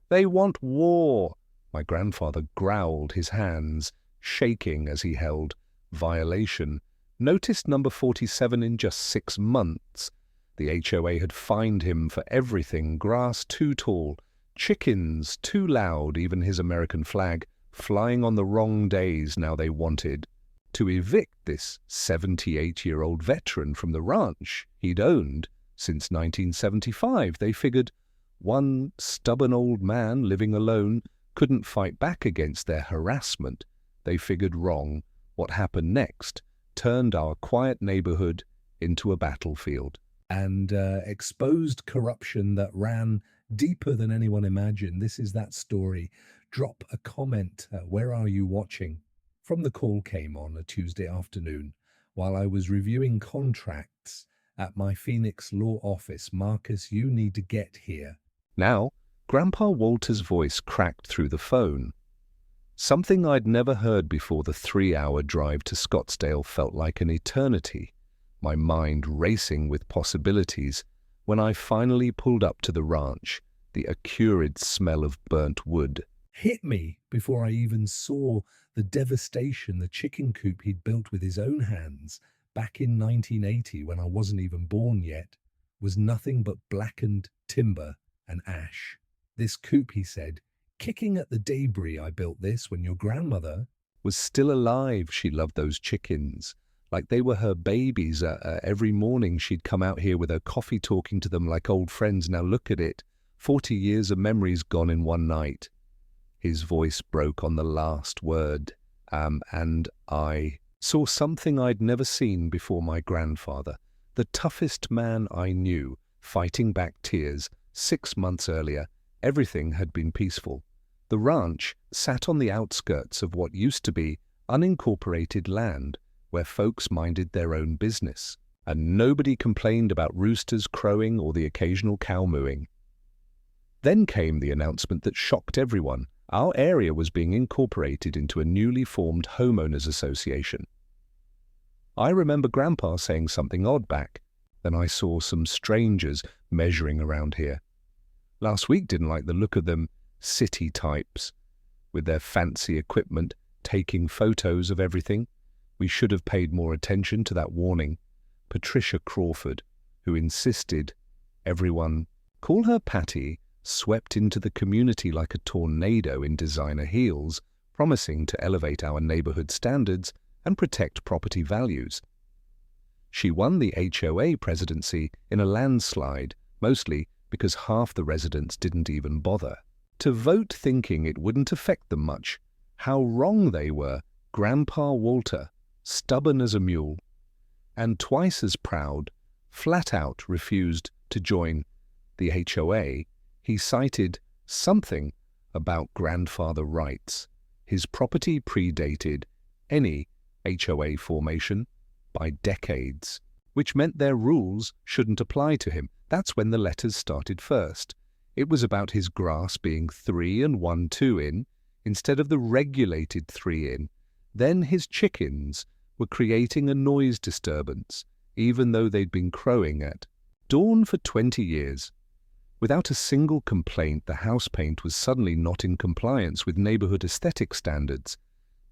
They want war. My grandfather growled, his hands shaking as he held violation. Notice number 47 in just 6 months. The HOA had fined him for everything: grass too tall, chickens too loud, even his American flag flying on the wrong days. Now they wanted to evict this 78-year-old veteran from the ranch he'd owned since 1975. They figured one stubborn old man living alone couldn't fight back against their harassment. They figured wrong. What happened next turned our quiet neighborhood into a battlefield and exposed corruption that ran deeper than anyone imagined. This is that story. Drop a comment. Where are you watching? From the call came on a Tuesday afternoon while I was reviewing contracts at my Phoenix law office. Marcus, you need to get here. Now, Grandpa Walter's voice cracked through the phone. Something I'd never heard before. The 3-hour drive to Scottsdale felt like an eternity, my mind racing with possibilities. When I finally pulled up to the ranch, the acrid smell of burnt wood hit me before I even saw the devastation. The chicken coop he'd built with his own hands back in 1980, when I wasn't even born yet, was nothing but blackened timber and ash. This coop, he said, kicking at the debris. I built this when your grandmother was still alive. She loved those chickens like they were her babies. Every morning she'd come out here with her coffee, talking to them like old friends. Now look at it. 40 years of memories gone in one night. His voice broke on the last word, and I saw something I'd never seen before. My grandfather, the toughest man I knew, fighting back tears. 6 months earlier, everything had been peaceful. The ranch sat on the outskirts of what used to be unincorporated land, where folks minded their own business, and nobody complained about roosters crowing or the occasional cow mooing. Then came the announcement that shocked everyone. Our area was being incorporated into a newly formed homeowners association. I remember Grandpa saying something odd back. Then I saw some strangers measuring around here. Last week didn't like the look of them, city types, with their fancy equipment, taking photos of everything. We should have paid more attention to that warning. Patricia Crawford, who insisted everyone call her Patty, swept into the community like a tornado in designer heels, promising to elevate our neighborhood standards and protect property values. She won the HOA presidency in a landslide, mostly because half the residents didn't even bother to vote, thinking it wouldn't affect them much. How wrong they were. Grandpa Walter, stubborn as a mule, and twice as proud, flat out refused to join the HOA. He cited something about grandfather rights. His property predated any HOA formation by decades, which meant their rules shouldn't apply to him. That's when the letters started first. It was about his grass being 3 and 1/2 in instead of the regulated 3 in. Then his chickens were creating a noise disturbance, even though they'd been crowing at dawn for 20 years. Without a single complaint, the house paint was suddenly not in compliance with neighborhood aesthetic standards.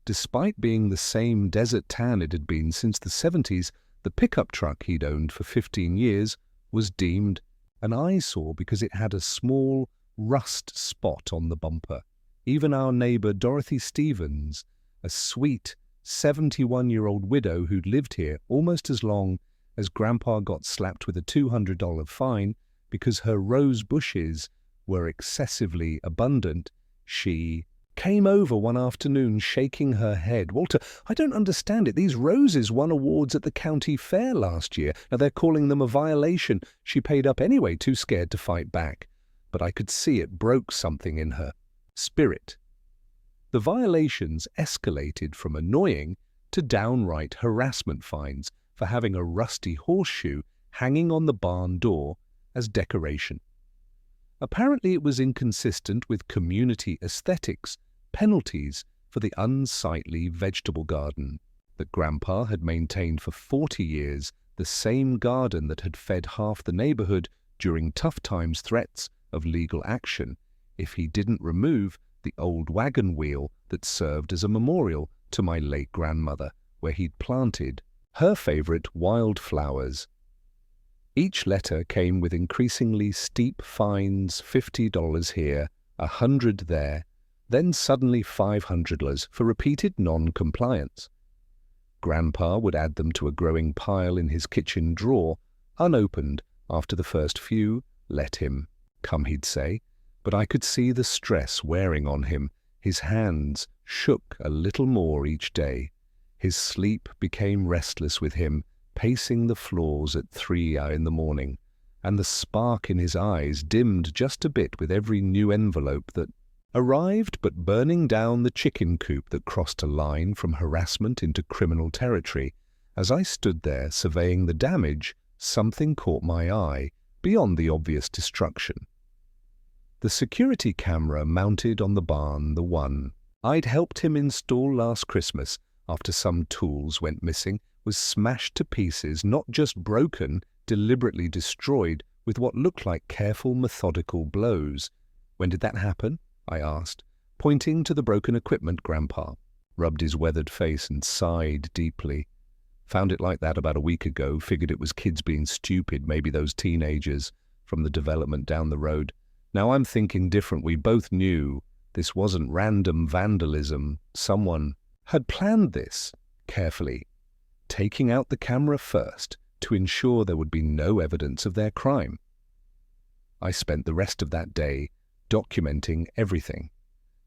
Despite being the same desert tan it had been since the 70s, the pickup truck he'd owned for 15 years was deemed an eyesore because it had a small rust spot on the bumper. Even our neighbor Dorothy Stevens, a sweet 71-year-old widow who'd lived here almost as long as Grandpa, got slapped with a $200 fine because her rose bushes were excessively abundant. She came over one afternoon shaking her head. "Walter, I don't understand it. These roses won awards at the county fair last year. Now they're calling them a violation." She paid up anyway, too scared to fight back. But I could see it broke something in her spirit. The violations escalated from annoying to downright harassment fines for having a rusty horseshoe hanging on the barn door as decoration. Apparently it was inconsistent with community aesthetics, penalties for the unsightly vegetable garden that Grandpa had maintained for 40 years, the same garden that had fed half the neighborhood during tough times, threats of legal action. if he didn't remove the old wagon wheel that served as a memorial to my late grandmother, where he'd planted her favorite wildflowers. Each letter came with increasingly steep fines, $50 here, $100 there, then suddenly $500 for repeated non-compliance. Grandpa would add them to a growing pile in his kitchen drawer, unopened after the first few. Let him come, he'd say, but I could see the stress wearing on him. His hands shook a little more each day. His sleep became restless with him, pacing the floors at 3 in the morning, and the spark in his eyes dimmed just a bit with every new envelope that arrived, but burning down the chicken coop that crossed a line from harassment into criminal territory. As I stood there surveying the damage, something caught my eye, beyond the obvious destruction. The security camera mounted on the barn, the one I'd helped him install last Christmas after some tools went missing, was smashed to pieces, not just broken, deliberately destroyed with what looked like careful, methodical blows. "When did that happen?" I asked, pointing to the broken equipment. Grandpa rubbed his weathered face and sighed deeply. "Found it like that about a week ago, figured it was kids being stupid, maybe those teenagers from the development down the road. Now I'm thinking different. We both knew this wasn't random vandalism. Someone had planned this carefully, taking out the camera first to ensure there would be no evidence of their crime." I spent the rest of that day documenting everything,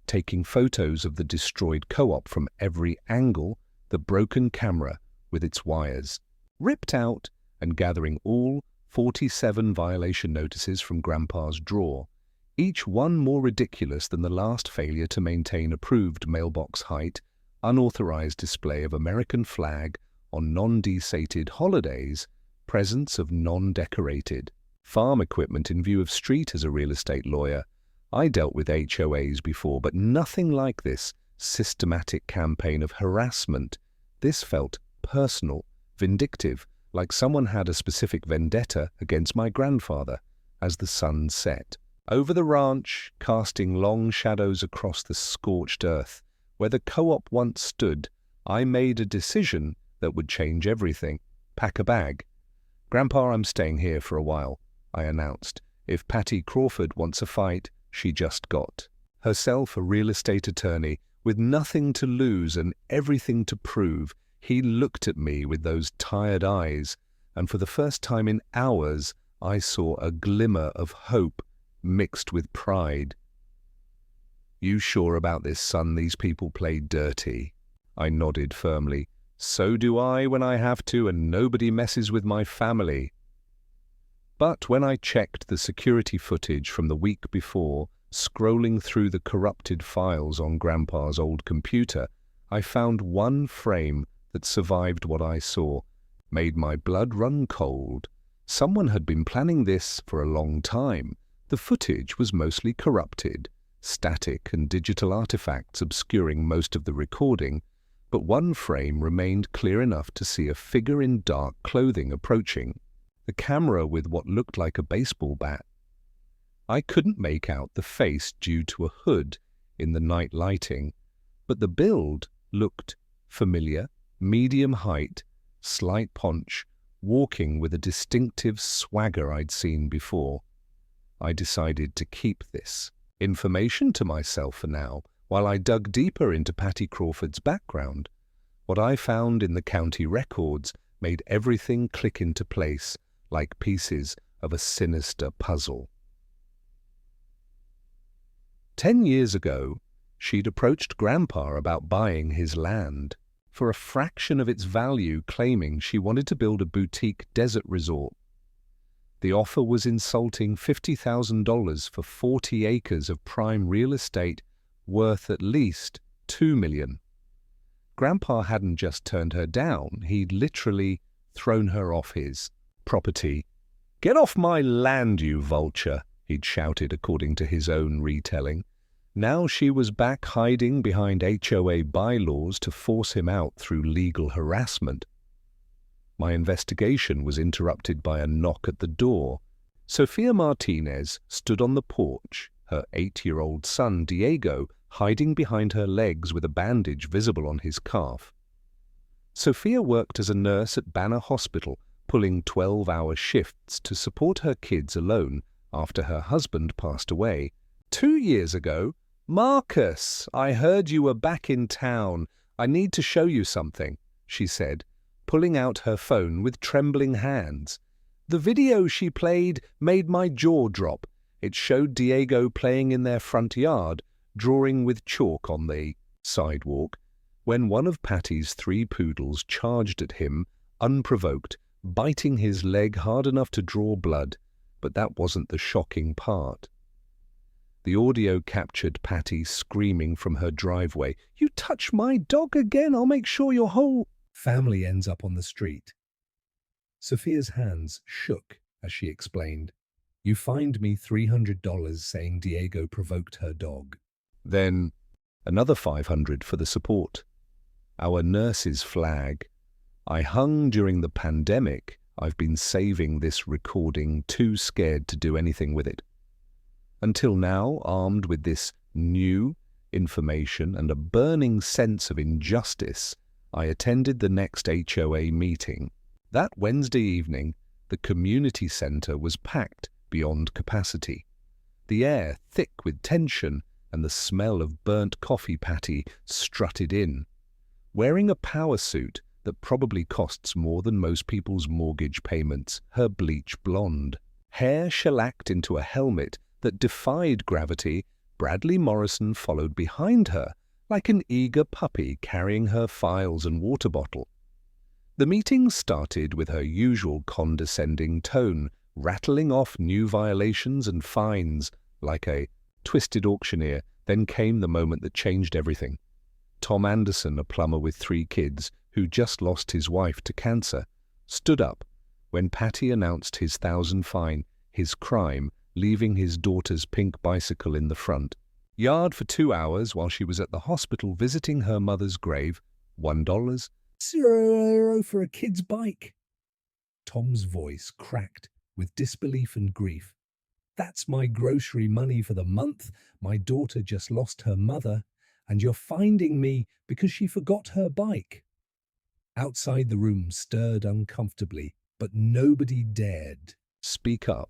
taking photos of the destroyed co-op from every angle, the broken camera with its wires ripped out, and gathering all 47 violation notices from Grandpa's drawer, each one more ridiculous than the last failure to maintain approved mailbox height, unauthorized display of American flag on non-desated holidays, presence of non-decorated farm equipment in view of street. As a real estate lawyer, I dealt with HOAs before, but nothing like this systematic campaign of harassment. This felt personal, vindictive, like someone had a specific vendetta against my grandfather. As the sun set over the ranch, casting long shadows across the scorched earth where the co-op once stood, I made a decision that would change everything. "Pack a bag. Grandpa, I'm staying here for a while," I announced. "If Patty Crawford wants a fight, she just got herself a real estate attorney with nothing to lose and everything to prove." He looked at me with those tired eyes, and for the first time in hours, I saw a glimmer of hope mixed with pride. "You sure about this, son? These people play dirty." I nodded firmly. "So do I when I have to, and nobody messes with my family." But when I checked the security footage from the week before, scrolling through the corrupted files on Grandpa's old computer, I found one frame that survived what I saw, made my blood run cold. Someone had been planning this for a long time. The footage was mostly corrupted, static and digital artifacts obscuring most of the recording, but one frame remained clear enough to see a figure in dark clothing approaching the camera with what looked like a baseball bat. I couldn't make out the face due to a hood in the night lighting, but the build looked familiar. Medium height, slight paunch, walking with a distinctive swagger I'd seen before. I decided to keep this information to myself for now, while I dug deeper into Patty Crawford's background. What I found in the county records made everything click into place like pieces of a sinister puzzle. 10 years ago, she'd approached Grandpa about buying his land for a fraction of its value, claiming she wanted to build a boutique desert resort. The offer was insulting $50,000 for 40 acres of prime real estate worth at least $2 million. Grandpa hadn't just turned her down, he'd literally thrown her off his property. "Get off my land, you vulture," he'd shouted according to his own retelling. Now she was back hiding behind HOA bylaws to force him out through legal harassment. My investigation was interrupted by a knock at the door. Sofia Martinez stood on the porch, her 8-year-old son Diego hiding behind her legs with a bandage visible on his calf. Sophia worked as a nurse at Banner Hospital, pulling 12-hour shifts to support her kids alone after her husband passed away. 2 years ago, "Marcus, I heard you were back in town. I need to show you something," she said, pulling out her phone with trembling hands. The video she played made my jaw drop. It showed Diego playing in their front yard, drawing with chalk on the sidewalk, when one of Patty's 3 poodles charged at him, unprovoked, biting his leg hard enough to draw blood. But that wasn't the shocking part. The audio captured Patty screaming from her driveway, "You touch my dog again, I'll make sure your whole family ends up on the street." Sophia's hands shook as she explained, "You fined me $300 saying Diego provoked her dog. Then another $500 for the support. Our nurse's flag. I hung during the pandemic. I've been saving this recording, too scared to do anything with it. Until now, armed with this new information and a burning sense of injustice, I attended the next HOA meeting. That Wednesday evening, the community center was packed beyond capacity. The air thick with tension, and the smell of burnt coffee. Patty strutted in, wearing a power suit that probably costs more than most people's mortgage payments, her bleach blonde. Hair shellacked into a helmet that defied gravity, Bradley Morrison followed behind her, like an eager puppy carrying her files and water bottle. The meeting started with her usual condescending tone, rattling off new violations and fines like a twisted auctioneer. Then came the moment that changed everything. Tom Anderson, a plumber with 3 kids who just lost his wife to cancer, stood up when Patty announced his $1,000 fine, his crime, leaving his daughter's pink bicycle in the front yard for 2 hours while she was at the hospital visiting her mother's grave. $1.00 for a kid's bike. Tom's voice cracked with disbelief and grief. That's my grocery money for the month. My daughter just lost her mother, and you're finding me because she forgot her bike. Outside the room stirred uncomfortably, but nobody dared speak up.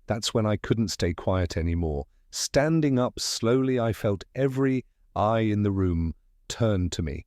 That's when I couldn't stay quiet anymore. Standing up slowly, I felt every eye in the room turn to me.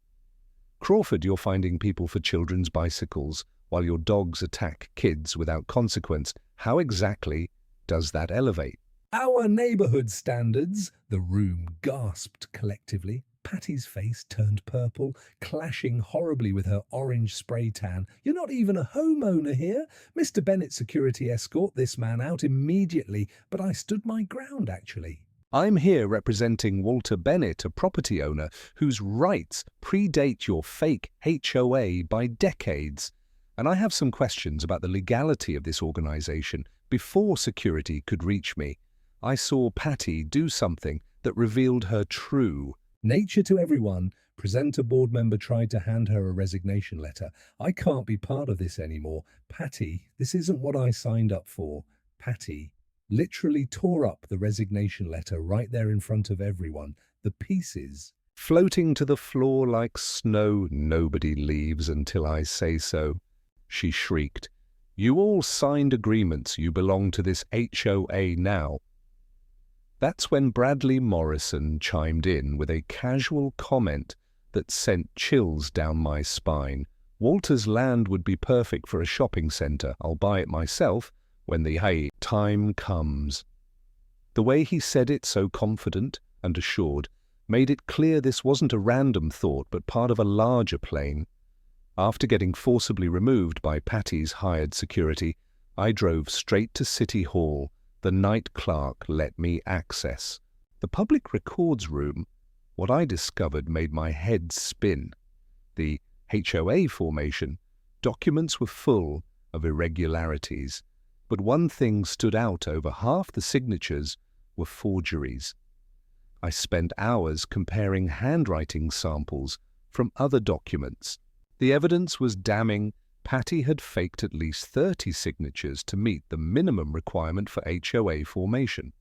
"Crawford, you're finding people for children's bicycles while your dogs attack kids without consequence. How exactly does that elevate our neighborhood standards?" The room gasped collectively. Patty's face turned purple, clashing horribly with her orange spray tan. "You're not even a homeowner here. Mr. Bennett, security, escort this man out immediately." But I stood my ground, actually. "I'm here representing Walter Bennett, a property owner whose rights predate your fake HOA by decades. And I have some questions about the legality of this organization. Before security could reach me, I saw Patty do something that revealed her true nature to everyone. Presenter board member tried to hand her a resignation letter. "I can't be part of this anymore. Patty, this isn't what I signed up for." Patty literally tore up the resignation letter right there in front of everyone, the pieces floating to the floor like snow. "Nobody leaves until I say so," she shrieked. "You all signed agreements. You belong to this HOA now." That's when Bradley Morrison chimed in with a casual comment that sent chills down my spine. "Walter's land would be perfect for a shopping center. I'll buy it myself when the time comes." The way he said it, so confident and assured, made it clear this wasn't a random thought but part of a larger plan. After getting forcibly removed by Patty's hired security, I drove straight to City Hall. The night clerk let me access the public records room. What I discovered made my head spin. The HOA formation documents were full of irregularities, but one thing stood out: over half the signatures were forgeries. I spent hours comparing handwriting samples from other documents. The evidence was damning. Patty had faked at least 30 signatures to meet the minimum requirement for HOA formation.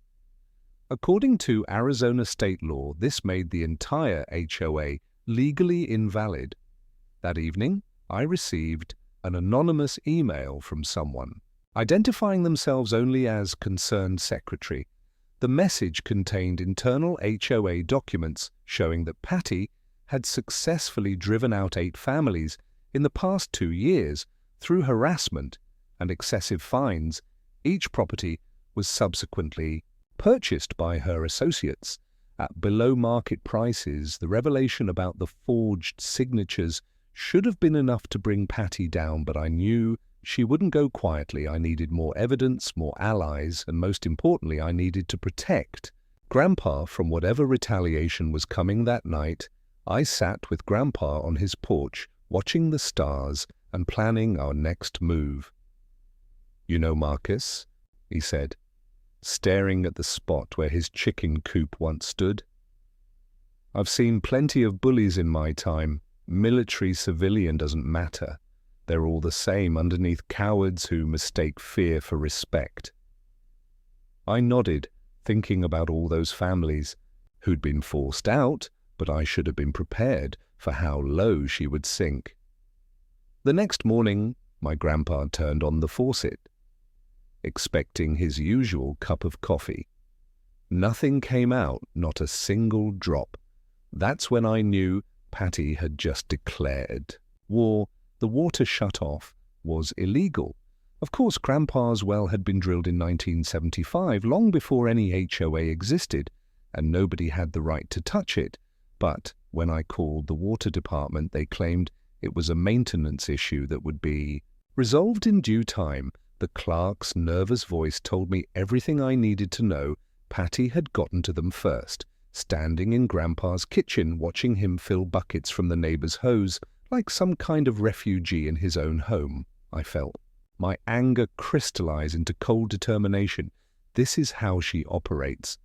According to Arizona state law, this made the entire HOA legally invalid. That evening, I received an anonymous email from someone, identifying themselves only as concerned secretary. The message contained internal HOA documents showing that Patty had successfully driven out 8 families in the past 2 years through harassment and excessive fines. Each property was subsequently purchased by her associates at below-market prices. The revelation about the forged signatures should have been enough to bring Patty down, but I knew she wouldn't go quietly. I needed more evidence, more allies, and most importantly, I needed to protect Grandpa from whatever retaliation was coming that night. I sat with Grandpa on his porch, watching the stars and planning our next move. "You know, Marcus," he said, staring at the spot where his chicken coop once stood, "I've seen plenty of bullies in my time. Military, civilian doesn't matter. They're all the same underneath cowards who mistake fear for respect." I nodded, thinking about all those families who'd been forced out, but I should have been prepared for how low she would sink. The next morning, my grandpa turned on the faucet, expecting his usual cup of coffee. Nothing came out, not a single drop. That's when I knew Patty had just declared war. The water shut-off was illegal. Of course, Grandpa's well had been drilled in 1975, long before any HOA existed, and nobody had the right to touch it. But when I called the water department, they claimed it was a maintenance issue that would be resolved in due time. The clerk's nervous voice told me everything I needed to know. Patty had gotten to them first, standing in Grandpa's kitchen, watching him fill buckets from the neighbor's hose like some kind of refugee in his own home. I felt my anger crystallize into cold determination. This is how she operates.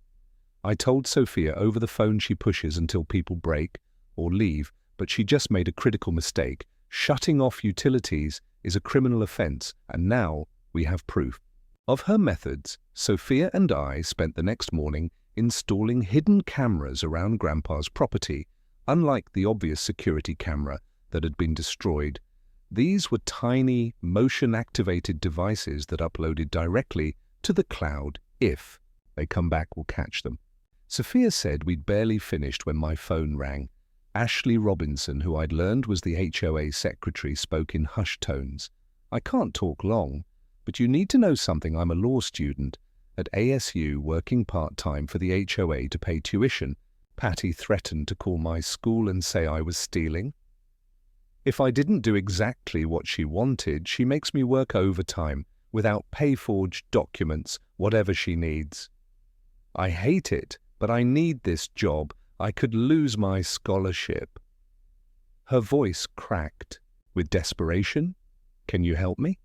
I told Sophia over the phone she pushes until people break or leave, but she just made a critical mistake. Shutting off utilities is a criminal offense, and now we have proof of her methods. Sophia and I spent the next morning installing hidden cameras around Grandpa's property. Unlike the obvious security camera that had been destroyed, these were tiny, motion-activated devices that uploaded directly to the cloud. If they come back, we'll catch them. Sophia said we'd barely finished when my phone rang. Ashley Robinson, who I'd learned was the HOA secretary, spoke in hushed tones. "I can't talk long, but you need to know something. I'm a law student at ASU working part-time for the HOA to pay tuition. Patty threatened to call my school and say I was stealing. If I didn't do exactly what she wanted, she makes me work overtime without pay-forged documents, whatever she needs. I hate it, but I need this job. I could lose my scholarship." Her voice cracked with desperation. "Can you help me?"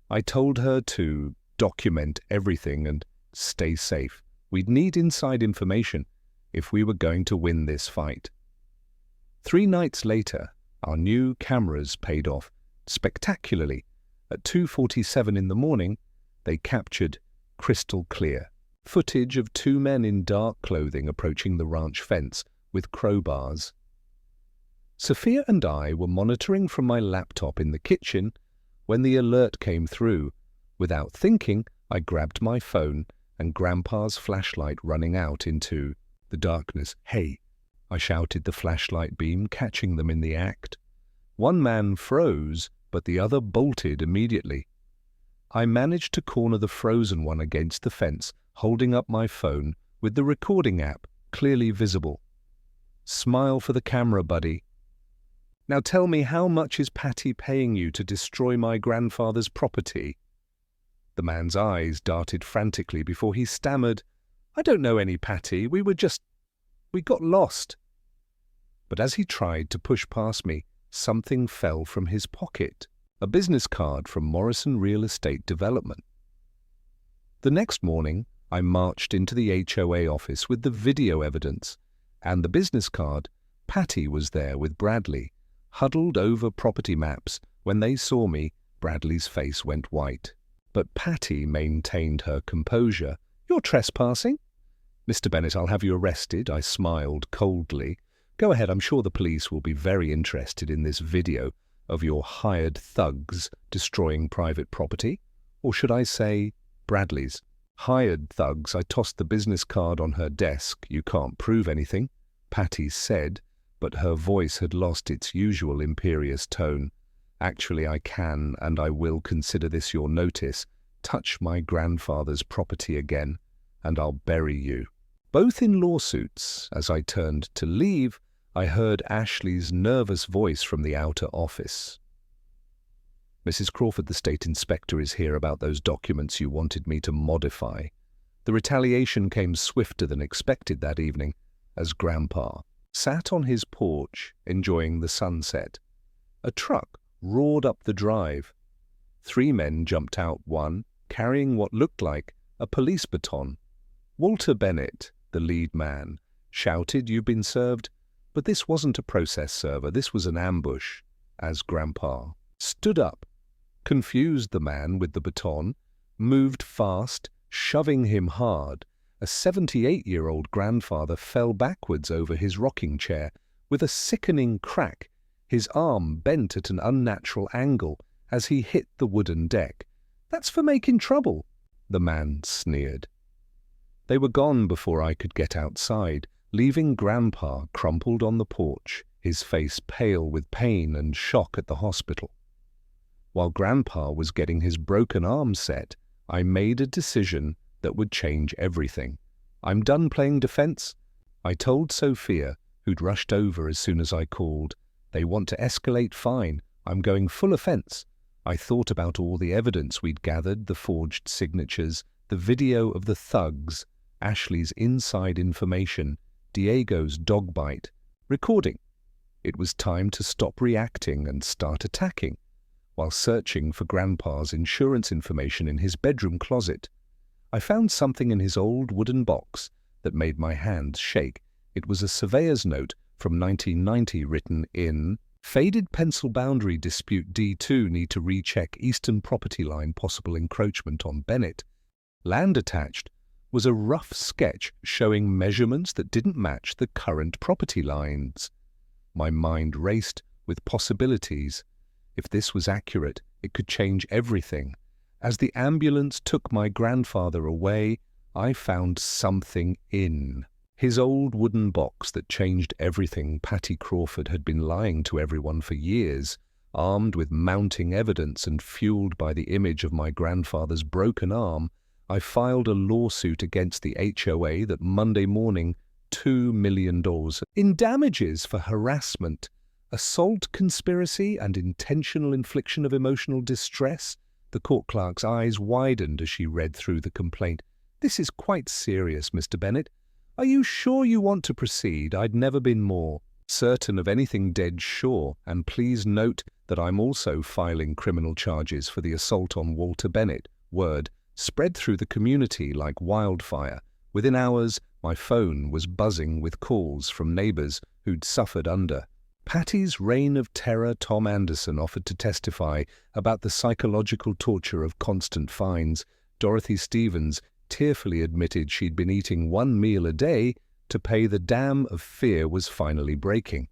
I told her to document everything and stay safe. We'd need inside information if we were going to win this fight. 3 nights later, our new cameras paid off spectacularly. At 2:47 in the morning, they captured crystal clear footage of 2 men in dark clothing approaching the ranch fence with crowbars. Sophia and I were monitoring from my laptop in the kitchen when the alert came through. Without thinking, I grabbed my phone and Grandpa's flashlight running out into the darkness. "Hey!" I shouted, the flashlight beam catching them in the act. One man froze, but the other bolted immediately. I managed to corner the frozen one against the fence, holding up my phone with the recording app clearly visible. "Smile for the camera, buddy. Now tell me, how much is Patty paying you to destroy my grandfather's property?" The man's eyes darted frantically before he stammered, "I don't know any Patty. We got lost." But as he tried to push past me, something fell from his pocket. A business card from Morrison Real Estate Development. The next morning, I marched into the HOA office with the video evidence and the business card. Patty was there with Bradley, huddled over property maps. When they saw me, Bradley's face went white. But Patty maintained her composure. "You're trespassing. Mr. Bennett, I'll have you arrested, I smiled coldly. Go ahead, I'm sure the police will be very interested in this video of your hired thugs destroying private property. Or should I say, Bradley's. Hired thugs. I tossed the business card on her desk. You can't prove anything, Patty said, but her voice had lost its usual imperious tone. Actually, I can and I will consider this your notice. Touch my grandfather's property again, and I'll bury you. Both in lawsuits. As I turned to leave, I heard Ashley's nervous voice from the outer office. Mrs. Crawford, the state inspector, is here about those documents you wanted me to modify. The retaliation came swifter than expected that evening, as Grandpa sat on his porch enjoying the sunset. A truck roared up the drive. 3 men jumped out, one carrying what looked like a police baton. Walter Bennett, the lead man, shouted, "You've been served." But this wasn't a process server, this was an ambush, as Grandpa stood up. Confused, the man with the baton moved fast, shoving him hard. A 78-year-old grandfather fell backwards over his rocking chair with a sickening crack, his arm bent at an unnatural angle as he hit the wooden deck. "That's for making trouble," the man sneered. They were gone before I could get outside, leaving Grandpa crumpled on the porch, his face pale with pain and shock at the hospital. While Grandpa was getting his broken arm set, I made a decision that would change everything. "I'm done playing defense," I told Sophia, who'd rushed over as soon as I called. "They want to escalate, fine. I'm going full offense." I thought about all the evidence we'd gathered, the forged signatures, the video of the thugs, Ashley's inside information, Diego's dog bite, recording. It was time to stop reacting and start attacking. While searching for Grandpa's insurance information in his bedroom closet, I found something in his old wooden box that made my hands shake. It was a surveyor's note from 1990 written in faded pencil: boundary dispute D2, need to recheck eastern property line, possible encroachment on Bennett. Land attached was a rough sketch showing measurements that didn't match the current property lines. My mind raced with possibilities. If this was accurate, it could change everything. As the ambulance took my grandfather away, I found something in his old wooden box that changed everything. Patty Crawford had been lying to everyone for years, armed with mounting evidence and fueled by the image of my grandfather's broken arm. I filed a lawsuit against the HOA that Monday morning, $2 million in damages for harassment, assault, conspiracy, and intentional infliction of emotional distress. The court clerk's eyes widened as she read through the complaint. "This is quite serious, Mr. Bennett. Are you sure you want to proceed?" I'd never been more certain of anything dead sure, and please note that I'm also filing criminal charges for the assault on Walter Bennett. Word spread through the community like wildfire. Within hours, my phone was buzzing with calls from neighbors who'd suffered under Patty's reign of terror. Tom Anderson offered to testify about the psychological torture of constant fines. Dorothy Stevens tearfully admitted she'd been eating 1 meal a day to pay the dam of fear was finally breaking.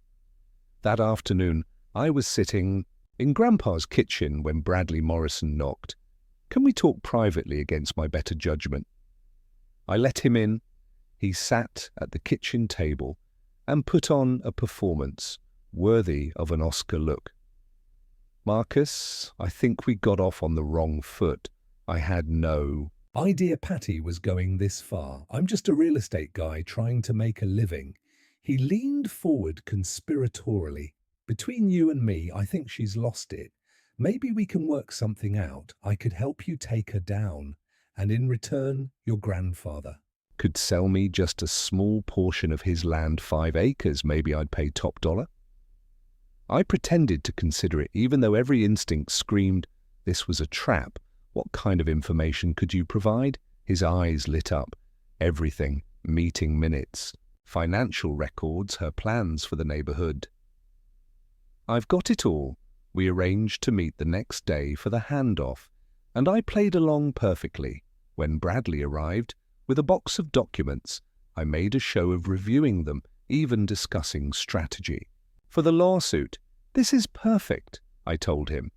That afternoon, I was sitting in Grandpa's kitchen when Bradley Morrison knocked. "Can we talk privately?" against my better judgment. I let him in. He sat at the kitchen table and put on a performance worthy of an Oscar look. "Marcus, I think we got off on the wrong foot. I had no idea Patty was going this far. I'm just a real estate guy trying to make a living." He leaned forward conspiratorially. "Between you and me, I think she's lost it. Maybe we can work something out. I could help you take her down, and in return, your grandfather could sell me just a small portion of his land, 5 acres. Maybe I'd pay top dollar." I pretended to consider it, even though every instinct screamed, this was a trap. "What kind of information could you provide?" His eyes lit up. "Everything. Meeting minutes, financial records, her plans for the neighborhood." "I've got it all." We arranged to meet the next day for the handoff, and I played along perfectly when Bradley arrived with a box of documents I made a show of reviewing them, even discussing strategy. For the lawsuit, this is perfect, I told him.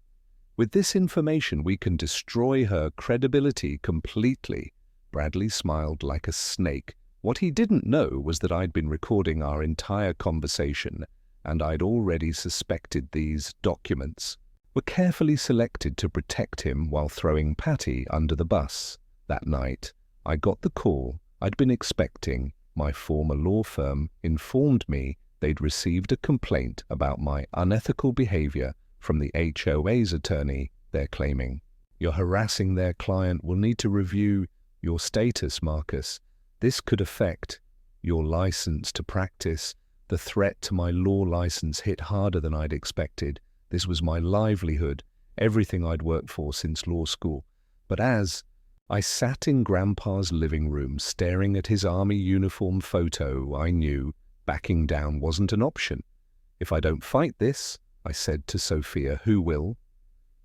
With this information, we can destroy her credibility completely. Bradley smiled like a snake. What he didn't know was that I'd been recording our entire conversation, and I'd already suspected these documents were carefully selected to protect him while throwing Patty under the bus. That night, I got the call I'd been expecting. My former law firm informed me they'd received a complaint about my unethical behavior from the HOA's attorney. They're claiming, "You're harassing their client. We'll need to review your status, Marcus. This could affect your license to practice." The threat to my law license hit harder than I'd expected. This was my livelihood, everything I'd worked for since law school. But as I sat in Grandpa's living room staring at his army uniform photo, I knew backing down wasn't an option. "If I don't fight this," I said to Sophia, "who will?"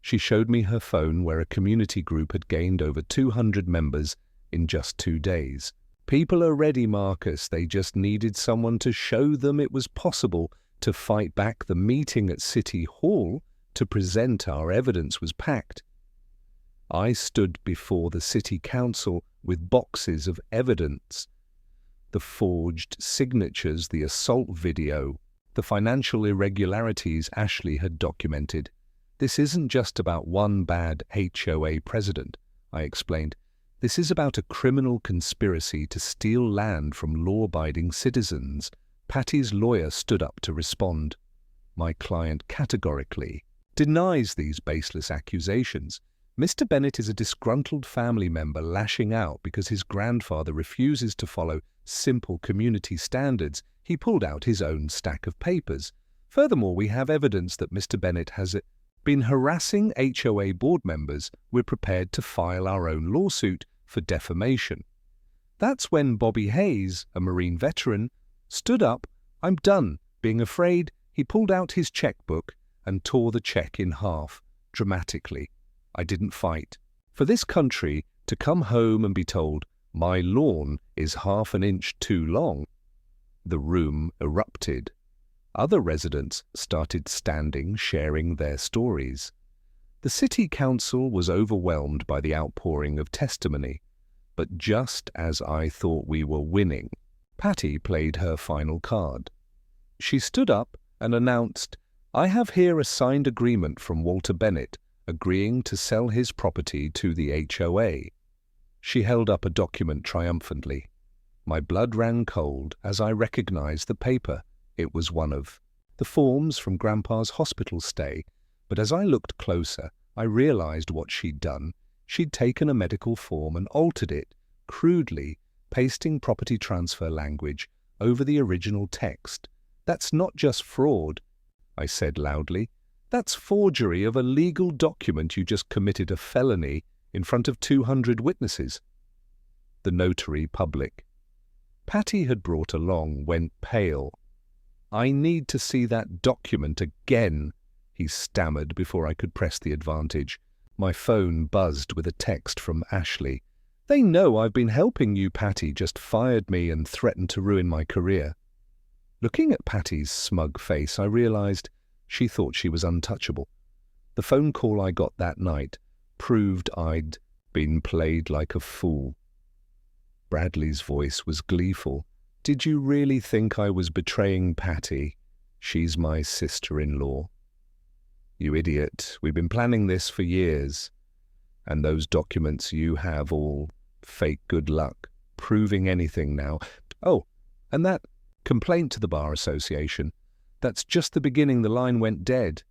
She showed me her phone where a community group had gained over 200 members in just 2 days. "People are ready, Marcus. They just needed someone to show them it was possible to fight back." The meeting at City Hall to present our evidence was packed. I stood before the city council with boxes of evidence: the forged signatures, the assault video, the financial irregularities Ashley had documented. "This isn't just about one bad HOA president," I explained. "This is about a criminal conspiracy to steal land from law-abiding citizens." Patty's lawyer stood up to respond. "My client categorically denies these baseless accusations. Mr. Bennett is a disgruntled family member lashing out because his grandfather refuses to follow simple community standards." He pulled out his own stack of papers. "Furthermore, we have evidence that Mr. Bennett has been harassing HOA board members. We're prepared to file our own lawsuit for defamation." That's when Bobby Hayes, a Marine veteran, stood up. "I'm done being afraid." He pulled out his checkbook and tore the check in half, dramatically. I didn't fight. For this country to come home and be told, "My lawn is half an inch too long." The room erupted. Other residents started standing, sharing their stories. The city council was overwhelmed by the outpouring of testimony. But just as I thought we were winning, Patty played her final card. She stood up and announced, "I have here a signed agreement from Walter Bennett agreeing to sell his property to the HOA." She held up a document triumphantly. My blood ran cold as I recognized the paper. It was one of the forms from Grandpa's hospital stay, but as I looked closer, I realized what she'd done. She'd taken a medical form and altered it, crudely, pasting property transfer language over the original text. "That's not just fraud," I said loudly. "That's forgery of a legal document. You just committed a felony in front of 200 witnesses." The notary public Patty had brought along went pale. "I need to see that document again," he stammered before I could press the advantage. My phone buzzed with a text from Ashley. "They know I've been helping you. Patty just fired me and threatened to ruin my career." Looking at Patty's smug face, I realized she thought she was untouchable. The phone call I got that night proved I'd been played like a fool. Bradley's voice was gleeful. "Did you really think I was betraying Patty? She's my sister-in-law." "You idiot. We've been planning this for years. And those documents you have, all fake good luck. Proving anything now. Oh, and that complaint to the Bar Association. That's just the beginning. The line went dead.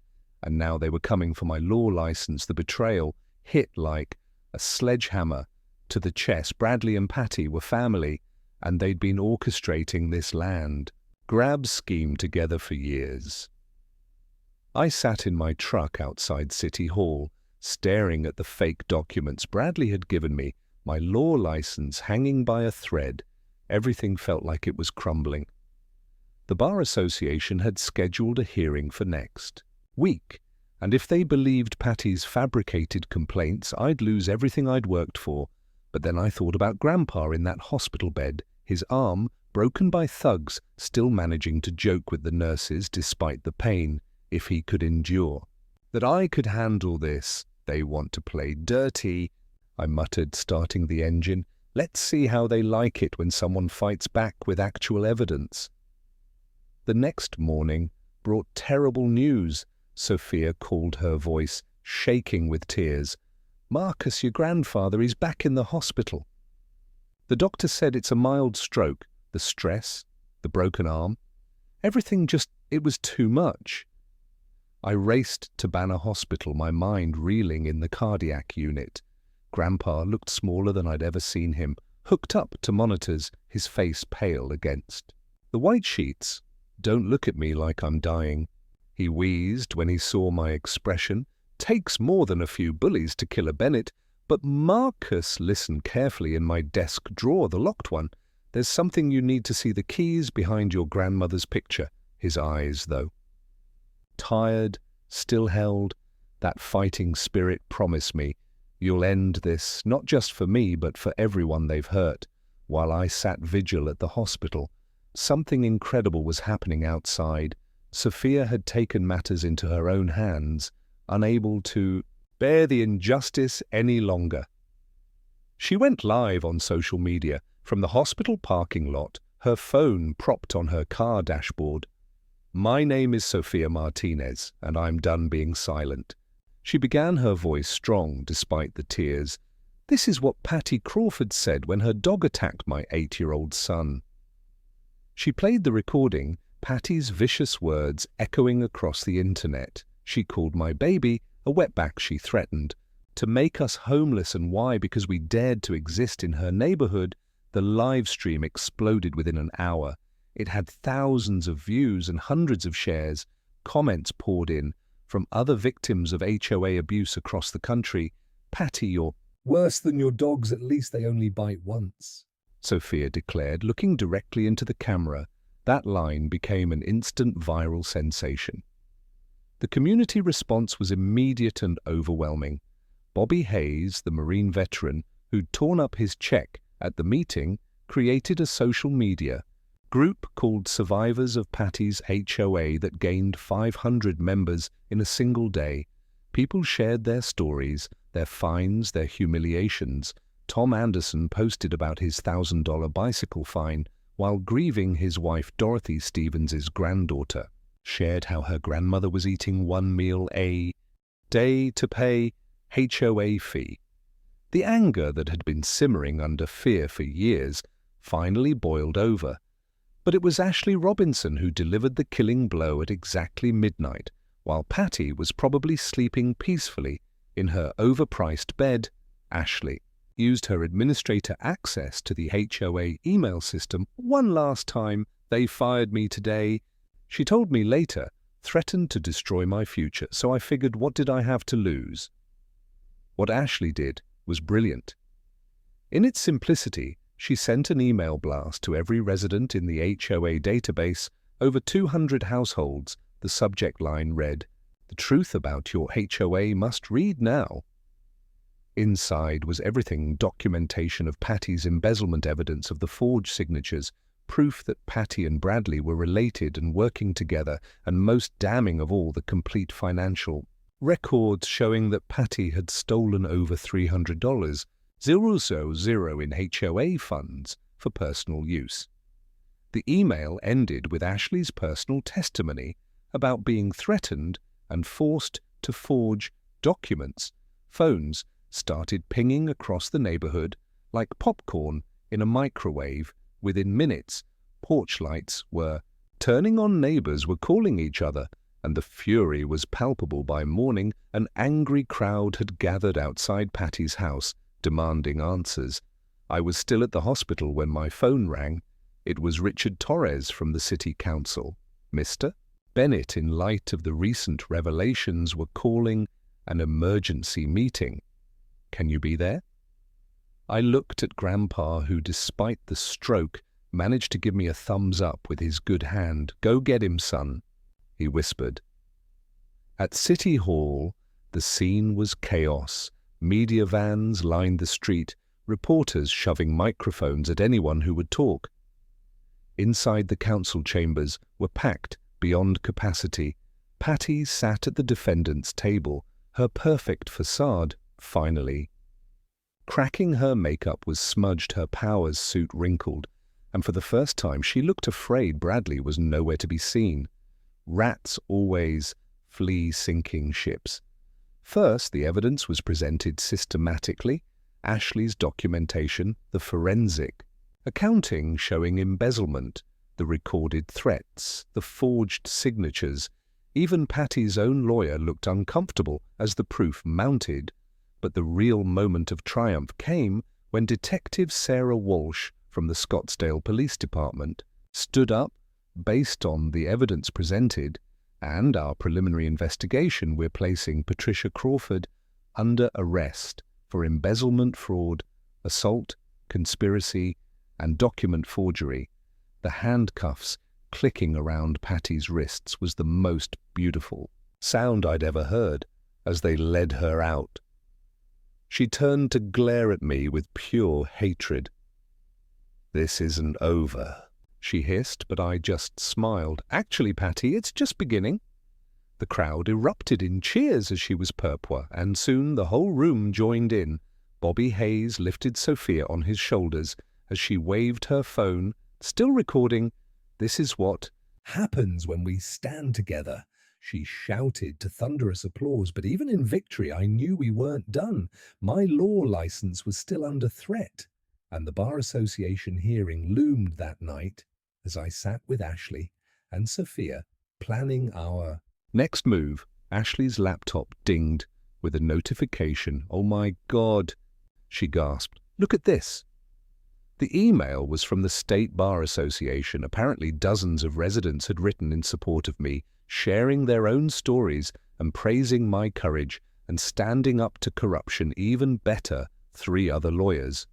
And now they were coming for my law license. The betrayal hit like a sledgehammer to the chest. Bradley and Patty were family, and they'd been orchestrating this land grab scheme together for years." I sat in my truck outside City Hall, staring at the fake documents Bradley had given me, my law license hanging by a thread. Everything felt like it was crumbling. The Bar Association had scheduled a hearing for next week, and if they believed Patty's fabricated complaints, I'd lose everything I'd worked for. But then I thought about Grandpa in that hospital bed, his arm broken by thugs still managing to joke with the nurses despite the pain, if he could endure. That I could handle this. They want to play dirty, I muttered, starting the engine. Let's see how they like it when someone fights back with actual evidence. The next morning brought terrible news. Sophia called, her voice shaking with tears. Marcus, your grandfather, is back in the hospital. The doctor said it's a mild stroke. The stress, the broken arm, everything it was too much. I raced to Banner Hospital, my mind reeling in the cardiac unit. Grandpa looked smaller than I'd ever seen him, hooked up to monitors, his face pale against the white sheets. Don't look at me like I'm dying. He wheezed when he saw my expression. Takes more than a few bullies to kill a Bennett. But Marcus, listen carefully, in my desk drawer, the locked one. There's something you need to see, the keys behind your grandmother's picture. His eyes, though, tired, still held. That fighting spirit promised me, you'll end this, not just for me, but for everyone they've hurt. While I sat vigil at the hospital, something incredible was happening outside. Sophia had taken matters into her own hands, unable to bear the injustice any longer. She went live on social media from the hospital parking lot, her phone propped on her car dashboard. My name is Sophia Martinez, and I'm done being silent. She began, her voice strong despite the tears. This is what Patty Crawford said when her dog attacked my 8-year-old son. She played the recording, Patty's vicious words echoing across the internet. She called my baby a wetback, she threatened, to make us homeless. And why? Because we dared to exist in her neighborhood. The live stream exploded within an hour. It had thousands of views and hundreds of shares. Comments poured in from other victims of HOA abuse across the country. Patty, you're worse than your dogs, at least they only bite once, Sophia declared, looking directly into the camera. That line became an instant viral sensation. The community response was immediate and overwhelming. Bobby Hayes, the Marine veteran who'd torn up his check at the meeting, created a social media group called Survivors of Patty's HOA that gained 500 members in a single day. People shared their stories, their fines, their humiliations. Tom Anderson posted about his $1,000 bicycle fine while grieving his wife Dorothy Stevens' granddaughter. Shared how her grandmother was eating one meal a day to pay HOA fee. The anger that had been simmering under fear for years finally boiled over. But it was Ashley Robinson who delivered the killing blow at exactly midnight, while Patty was probably sleeping peacefully in her overpriced bed. Ashley used her administrator access to the HOA email system one last time. They fired me today, she told me later, threatened to destroy my future, so I figured, what did I have to lose? What Ashley did was brilliant. In its simplicity, she sent an email blast to every resident in the HOA database, over 200 households. The subject line read, "The truth about your HOA must read now." Inside was everything: documentation of Patty's embezzlement, evidence of the forged signatures, proof that Patty and Bradley were related and working together, and most damning of all, the complete financial records showing that Patty had stolen over $300, $000 in HOA funds for personal use. The email ended with Ashley's personal testimony about being threatened and forced to forge documents. Phones started pinging across the neighborhood like popcorn in a microwave. Within minutes, porch lights were turning on, neighbors were calling each other, and the fury was palpable. By morning, an angry crowd had gathered outside Patty's house, demanding answers. I was still at the hospital when my phone rang. It was Richard Torres from the city council. Mr. Bennett, in light of the recent revelations, were calling an emergency meeting. Can you be there? I looked at Grandpa, who, despite the stroke, managed to give me a thumbs up with his good hand. Go get him, son, he whispered. At City Hall, the scene was chaos. Media vans lined the street, reporters shoving microphones at anyone who would talk. Inside the council chambers were packed beyond capacity. Patty sat at the defendant's table, her perfect facade, finally. Cracking her makeup was smudged, her powers suit wrinkled, and for the first time she looked afraid Bradley was nowhere to be seen. Rats always flee sinking ships. First, the evidence was presented systematically. Ashley's documentation, the forensic accounting showing embezzlement, the recorded threats, the forged signatures. Even Patty's own lawyer looked uncomfortable as the proof mounted. But the real moment of triumph came when Detective Sarah Walsh from the Scottsdale Police Department stood up. Based on the evidence presented and our preliminary investigation, we're placing Patricia Crawford under arrest for embezzlement, fraud, assault, conspiracy, and document forgery. The handcuffs clicking around Patty's wrists was the most beautiful sound I'd ever heard as they led her out. She turned to glare at me with pure hatred. "This isn't over," she hissed, but I just smiled. "Actually, Patty, it's just beginning." The crowd erupted in cheers as she was purpur, and soon the whole room joined in. Bobby Hayes lifted Sophia on his shoulders as she waved her phone, still recording. "This is what happens when we stand together," she shouted to thunderous applause. But even in victory, I knew we weren't done. My law license was still under threat, and the Bar Association hearing loomed that night as I sat with Ashley and Sophia planning our next move. Ashley's laptop dinged with a notification. "Oh my God," she gasped. "Look at this." The email was from the State Bar Association. Apparently dozens of residents had written in support of me, sharing their own stories and praising my courage and standing up to corruption. Even better, 3 other lawyers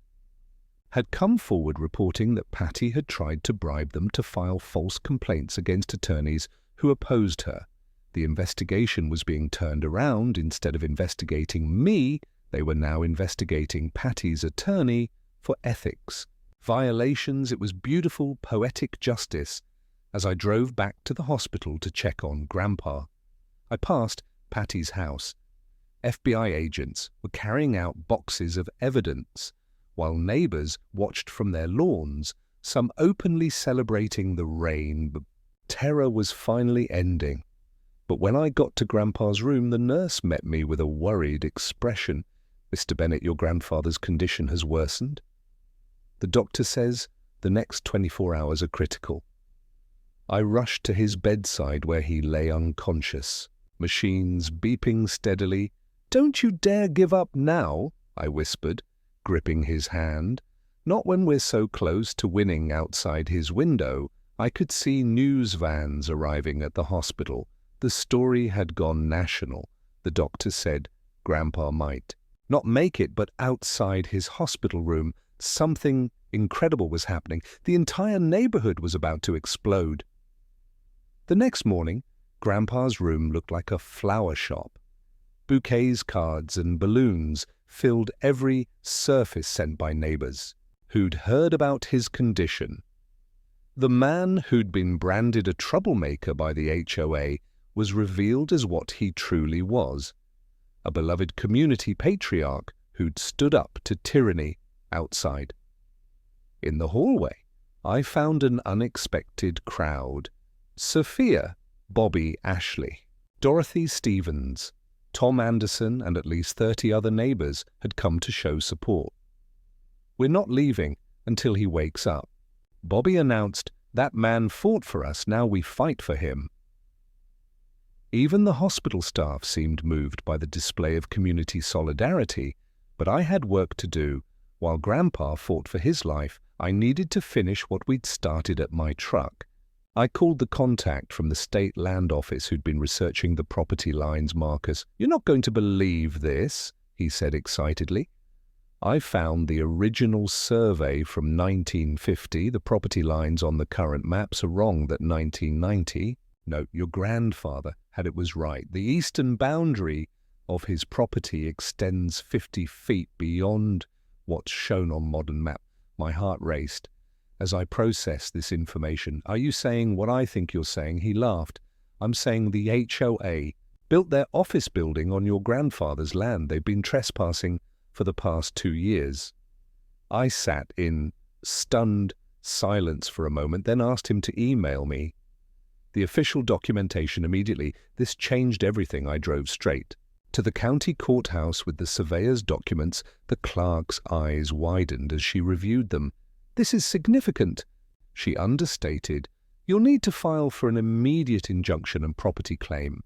had come forward reporting that Patty had tried to bribe them to file false complaints against attorneys who opposed her. The investigation was being turned around. Instead of investigating me, they were now investigating Patty's attorney for ethics violations. It was beautiful, poetic justice. As I drove back to the hospital to check on Grandpa, I passed Patty's house. FBI agents were carrying out boxes of evidence, while neighbors watched from their lawns, some openly celebrating the rain. Terror was finally ending. But when I got to Grandpa's room, the nurse met me with a worried expression. "Mr. Bennett, your grandfather's condition has worsened. The doctor says the next 24 hours are critical." I rushed to his bedside where he lay unconscious, machines beeping steadily. "Don't you dare give up now," I whispered, gripping his hand. "Not when we're so close to winning." Outside his window, I could see news vans arriving at the hospital. The story had gone national. The doctor said Grandpa might not make it, but outside his hospital room, something incredible was happening. The entire neighborhood was about to explode. The next morning, Grandpa's room looked like a flower shop. Bouquets, cards, and balloons filled every surface sent by neighbors who'd heard about his condition. The man who'd been branded a troublemaker by the HOA was revealed as what he truly was, a beloved community patriarch who'd stood up to tyranny outside. In the hallway, I found an unexpected crowd. Sophia, Bobby, Ashley, Dorothy Stevens, Tom Anderson, and at least 30 other neighbors had come to show support. "We're not leaving until he wakes up," Bobby announced. "That man fought for us, now we fight for him." Even the hospital staff seemed moved by the display of community solidarity, but I had work to do. While Grandpa fought for his life, I needed to finish what we'd started at my truck. I called the contact from the state land office who'd been researching the property lines markers. "You're not going to believe this," he said excitedly. "I found the original survey from 1950. The property lines on the current maps are wrong. That 1990. No, your grandfather had it was right. The eastern boundary of his property extends 50 feet beyond what's shown on modern map." My heart raced. As I process this information, are you saying what I think you're saying? He laughed. I'm saying the HOA built their office building on your grandfather's land. They've been trespassing for the past 2 years. I sat in stunned silence for a moment, then asked him to email me the official documentation immediately. This changed everything. I drove straight to the county courthouse with the surveyor's documents. The clerk's eyes widened as she reviewed them. This is significant, she understated. You'll need to file for an immediate injunction and property claim.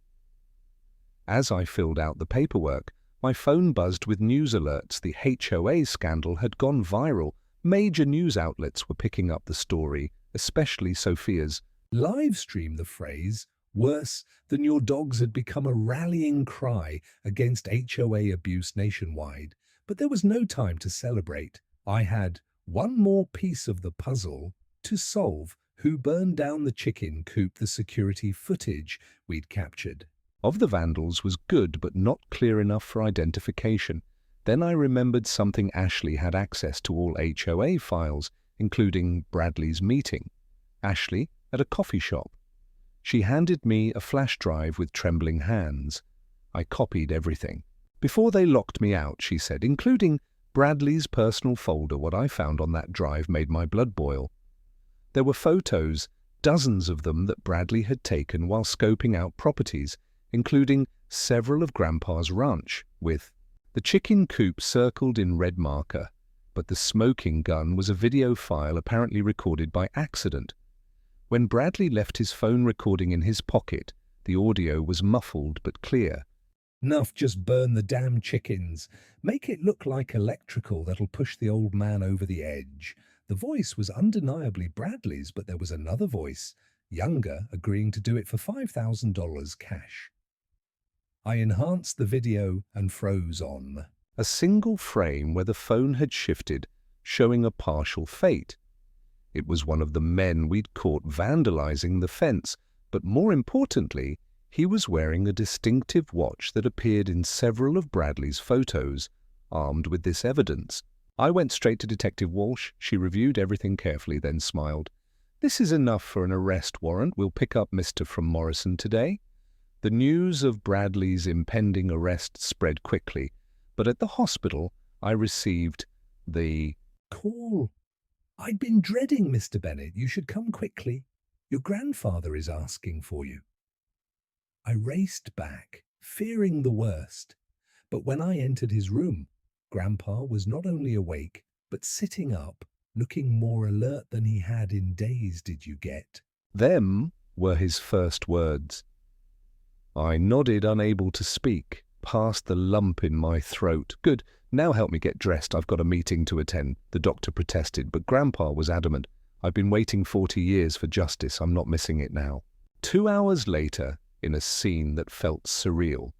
As I filled out the paperwork, my phone buzzed with news alerts. The HOA scandal had gone viral. Major news outlets were picking up the story, especially Sophia's. Live stream the phrase, "Worse than your dogs," had become a rallying cry against HOA abuse nationwide. But there was no time to celebrate. I had one more piece of the puzzle to solve: who burned down the chicken coop. The security footage we'd captured of the vandals was good but not clear enough for identification. Then I remembered something. Ashley had access to all HOA files, including Bradley's meeting. Ashley at a coffee shop. She handed me a flash drive with trembling hands. I copied everything. Before they locked me out, she said, including Bradley's personal folder. What I found on that drive made my blood boil. There were photos, dozens of them, that Bradley had taken while scoping out properties, including several of Grandpa's ranch, with the chicken coop circled in red marker. But the smoking gun was a video file apparently recorded by accident. When Bradley left his phone recording in his pocket, the audio was muffled but clear. "Nuff, just burn the damn chickens. Make it look like electrical. That'll push the old man over the edge." The voice was undeniably Bradley's, but there was another voice, younger, agreeing to do it for $5,000 cash. I enhanced the video and froze on a single frame where the phone had shifted, showing a partial fade. It was one of the men we'd caught vandalizing the fence, but more importantly, he was wearing a distinctive watch that appeared in several of Bradley's photos. Armed with this evidence, I went straight to Detective Walsh. She reviewed everything carefully, then smiled. "This is enough for an arrest warrant. We'll pick up Mr. from Morrison today." The news of Bradley's impending arrest spread quickly, but at the hospital I received the call. "I'd been dreading, Mr. Bennett. You should come quickly. Your grandfather is asking for you." I raced back, fearing the worst. But when I entered his room, Grandpa was not only awake, but sitting up, looking more alert than he had in days. "Did you get them?" were his first words. I nodded, unable to speak, past the lump in my throat. "Good. Now help me get dressed. I've got a meeting to attend," the doctor protested, but Grandpa was adamant. "I've been waiting 40 years for justice. I'm not missing it now." 2 hours later, in a scene that felt surreal,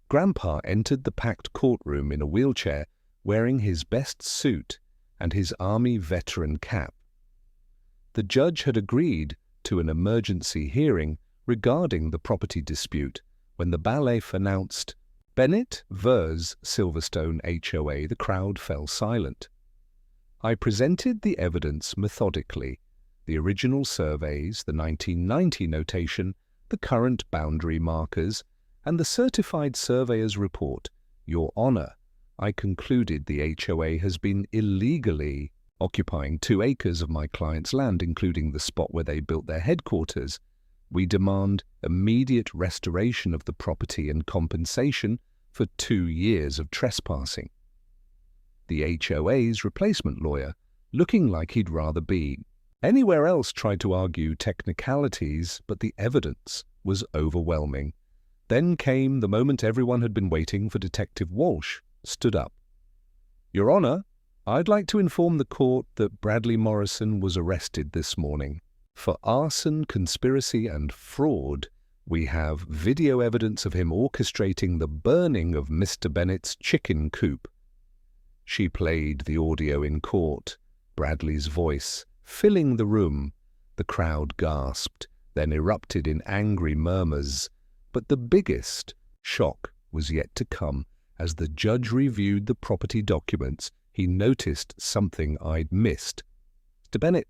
Grandpa entered the packed courtroom in a wheelchair, wearing his best suit and his Army veteran cap. The judge had agreed to an emergency hearing regarding the property dispute. When the bailiff announced Bennett vs. Silverstone HOA, the crowd fell silent. I presented the evidence methodically: the original surveys, the 1990 notation, the current boundary markers, and the certified surveyor's report. "Your Honor, I concluded the HOA has been illegally occupying 2 acres of my client's land, including the spot where they built their headquarters. We demand immediate restoration of the property and compensation for 2 years of trespassing." The HOA's replacement lawyer, looking like he'd rather be anywhere else, tried to argue technicalities, but the evidence was overwhelming. Then came the moment everyone had been waiting for. Detective Walsh stood up. "Your Honor, I'd like to inform the court that Bradley Morrison was arrested this morning for arson, conspiracy, and fraud. We have video evidence of him orchestrating the burning of Mr. Bennett's chicken coop." She played the audio in court, Bradley's voice filling the room. The crowd gasped, then erupted in angry murmurs. But the biggest shock was yet to come. As the judge reviewed the property documents, he noticed something I'd missed. "Mr. Bennett,"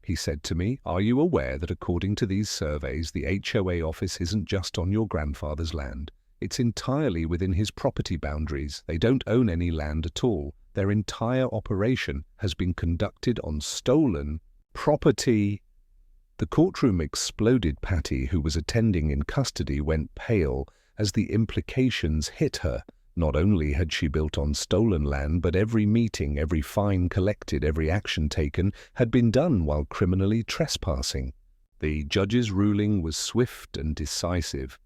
he said to me, "are you aware that according to these surveys, the HOA office isn't just on your grandfather's land? It's entirely within his property boundaries. They don't own any land at all. Their entire operation has been conducted on stolen property." The courtroom exploded. Patty, who was attending in custody, went pale as the implications hit her. Not only had she built on stolen land, but every meeting, every fine collected, every action taken had been done while criminally trespassing. The judge's ruling was swift and decisive.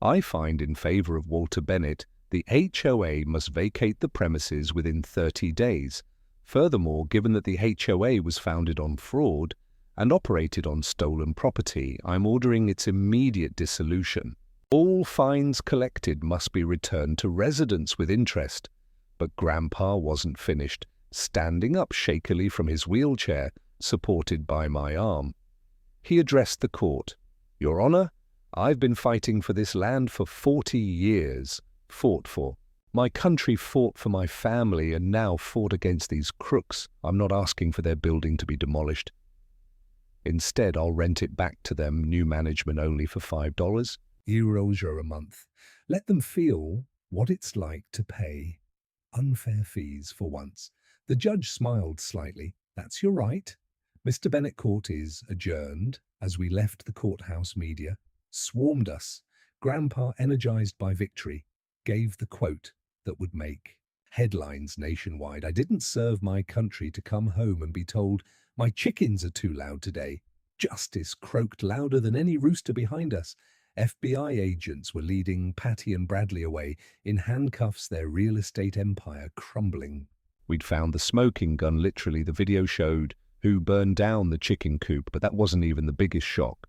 "I find in favor of Walter Bennett. The HOA must vacate the premises within 30 days. Furthermore, given that the HOA was founded on fraud and operated on stolen property, I'm ordering its immediate dissolution. All fines collected must be returned to residents with interest." But Grandpa wasn't finished. Standing up shakily from his wheelchair, supported by my arm, he addressed the court. "Your Honor, I've been fighting for this land for 40 years. Fought for my country, fought for my family, and now fought against these crooks. I'm not asking for their building to be demolished. Instead, I'll rent it back to them, new management only, for $5 a month. Let them feel what it's like to pay unfair fees for once." The judge smiled slightly. "That's your right. Mr. Bennett, court is adjourned." As we left the courthouse, media swarmed us. Grandpa, energized by victory, gave the quote that would make headlines nationwide. "I didn't serve my country to come home and be told my chickens are too loud today." Justice croaked louder than any rooster behind us. FBI agents were leading Patty and Bradley away in handcuffs, their real estate empire crumbling. We'd found the smoking gun, literally. The video showed who burned down the chicken coop, but that wasn't even the biggest shock.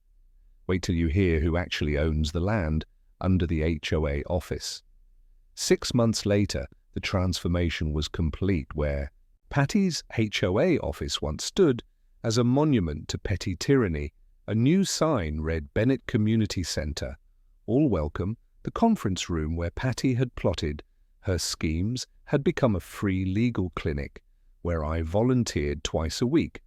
Wait till you hear who actually owns the land under the HOA office. 6 months later, the transformation was complete, where Patty's HOA office once stood as a monument to petty tyranny. A new sign read Bennett Community Center. All welcome. The conference room where Patty had plotted her schemes had become a free legal clinic where I volunteered twice a week.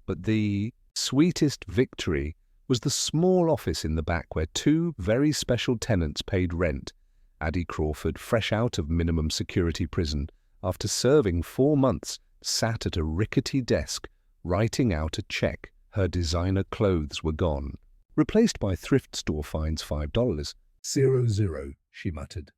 But the sweetest victory was the small office in the back where 2 very special tenants paid rent. Addie Crawford, fresh out of minimum security prison, after serving 4 months, sat at a rickety desk, writing out a check. Her designer clothes were gone, replaced by thrift store fines, $5.00, she muttered,